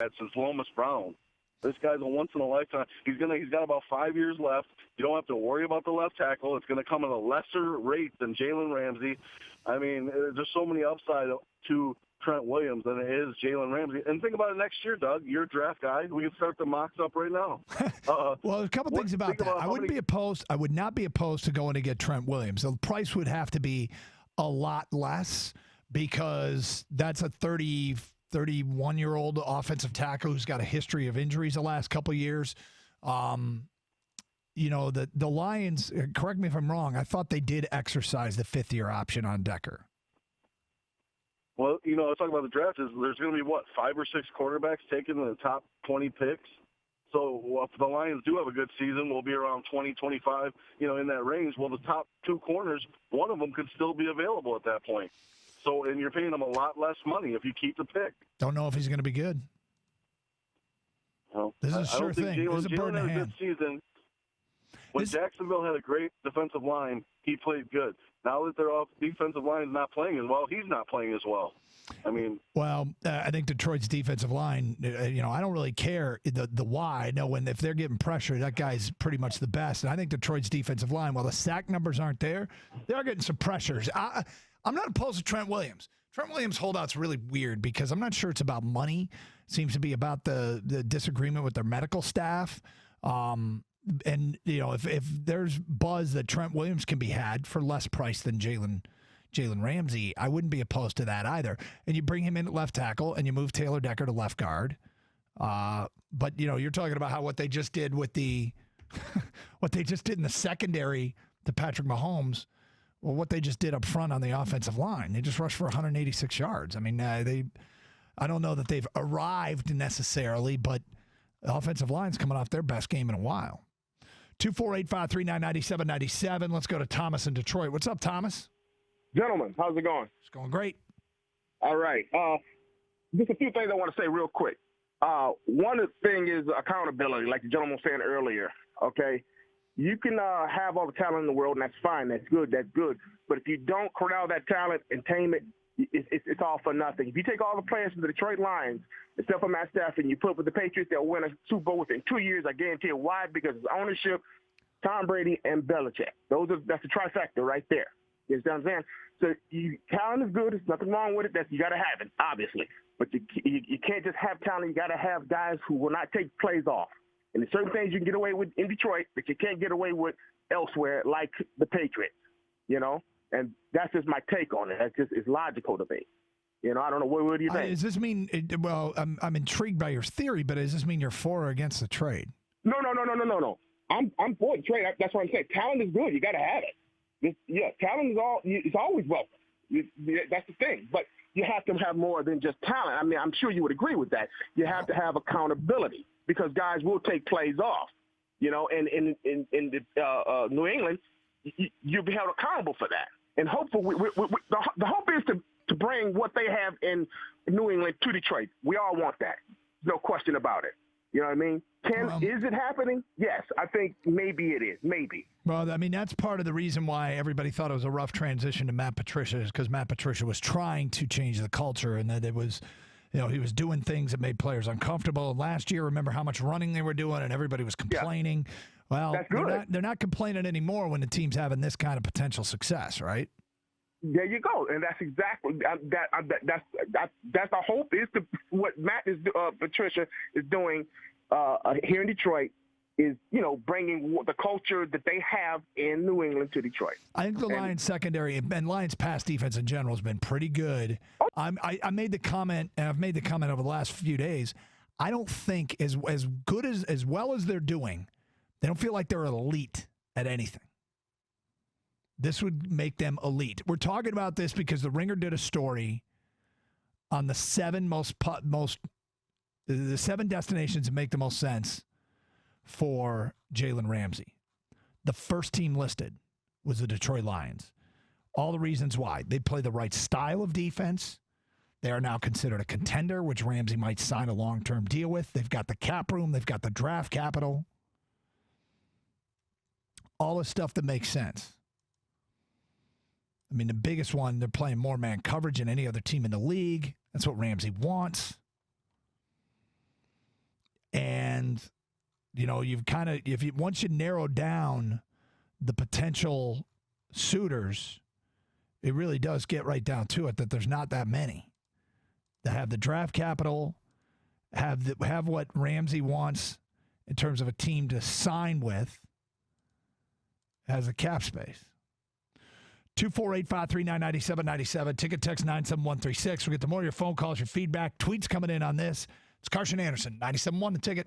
since Lomas Brown. This guy's a once in a lifetime. He's got about 5 years left. You don't have to worry about the left tackle. It's going to come at a lesser rate than Jalen Ramsey. I mean, there's so many upside to Trent Williams than it is Jalen Ramsey. And think about it next year, Doug. You're a draft guy. We can start the mocks up right now. Well, a couple things about that. I would not be opposed to going to get Trent Williams. The price would have to be a lot less because that's a 31-year-old offensive tackle who's got a history of injuries the last couple of years. You know, the Lions, correct me if I'm wrong, I thought they did exercise the fifth-year option on Decker. Well, you know, let's talk about the draft. There's going to be, 5 or 6 quarterbacks taken in the top 20 picks. So if the Lions do have a good season, we'll be around 20, 25, in that range. Well, the top 2 corners, one of them could still be available at that point. So, and you're paying them a lot less money if you keep the pick. Don't know if he's going to be good. Well, this is a sure thing. This is a bird in the hand. Good season. When Jacksonville had a great defensive line, he played good. Now that their defensive line is not playing as well, he's not playing as well. I mean, I think Detroit's defensive line, I don't really care the why. I know if they're getting pressure, that guy's pretty much the best. And I think Detroit's defensive line, while the sack numbers aren't there, they are getting some pressures. I'm not opposed to Trent Williams. Trent Williams' holdout's really weird because I'm not sure it's about money. It seems to be about the disagreement with their medical staff. And, if there's buzz that Trent Williams can be had for less price than Jalen Ramsey, I wouldn't be opposed to that either. And you bring him in at left tackle and you move Taylor Decker to left guard. But, you're talking about what they just did with what they just did in the secondary to Patrick Mahomes. Well, what they just did up front on the offensive line, they just rushed for 186 yards. I mean, I don't know that they've arrived necessarily, but the offensive line's coming off their best game in a while. 248-539-9797. Let's go to Thomas in Detroit. What's up, Thomas? Gentlemen, how's it going? It's going great. All right. Just a few things I want to say real quick. One thing is accountability, like the gentleman was saying earlier, okay? You can have all the talent in the world, and that's fine. That's good. But if you don't corral that talent and tame it, it's all for nothing. If you take all the players from the Detroit Lions, except for Matt Stafford, and you put with the Patriots, they'll win a Super Bowl within 2 years. I guarantee it. Why? Because it's ownership, Tom Brady, and Belichick. That's a trifecta right there. You understand what I'm saying? So talent is good. There's nothing wrong with it. You got to have it, obviously. But you can't just have talent. You got to have guys who will not take plays off. And there's certain things you can get away with in Detroit that you can't get away with elsewhere, like the Patriots, And that's just my take on it. It's logical to me. I don't know. What do you think? Does this mean? Well, I'm intrigued by your theory, but does this mean you're for or against the trade? No. I'm for the trade. That's what I'm saying. Talent is good. You got to have it. Talent is always welcome. That's the thing. But you have to have more than just talent. I mean, I'm sure you would agree with that. You have to have accountability because guys will take plays off. And in New England, you'll be held accountable for that. And hopefully, the hope is to bring what they have in New England to Detroit. We all want that. No question about it. You know what I mean? Is it happening? Yes. I think maybe it is. Maybe. Well, I mean, that's part of the reason why everybody thought it was a rough transition to Matt Patricia is because Matt Patricia was trying to change the culture and that it was, he was doing things that made players uncomfortable. Last year, remember how much running they were doing and everybody was complaining. Yeah. Well, they're not complaining anymore when the team's having this kind of potential success, right? There you go, and that's exactly that's the hope is what Matt Patricia is doing here in Detroit is bringing the culture that they have in New England to Detroit. I think the Lions secondary and Lions pass defense in general has been pretty good. I made the comment, and I've made the comment over the last few days. I don't think as good as well as they're doing, they don't feel like they're elite at anything. This would make them elite. We're talking about this because the Ringer did a story on the seven destinations that make the most sense for Jalen Ramsey. The first team listed was the Detroit Lions. All the reasons why. They play the right style of defense. They are now considered a contender, which Ramsey might sign a long-term deal with. They've got the cap room. They've got the draft capital. All the stuff that makes sense. I mean, the biggest one, they're playing more man coverage than any other team in the league. That's what Ramsey wants. You've kind of once you narrow down the potential suitors, it really does get right down to it that there's not that many that have the draft capital, have what Ramsey wants in terms of a team to sign with, has a cap space. 248-539-9797. Ticket text 97136. We'll get to more of your phone calls, your feedback, tweets coming in on this. It's Karsch and Anderson, 97.1 The Ticket.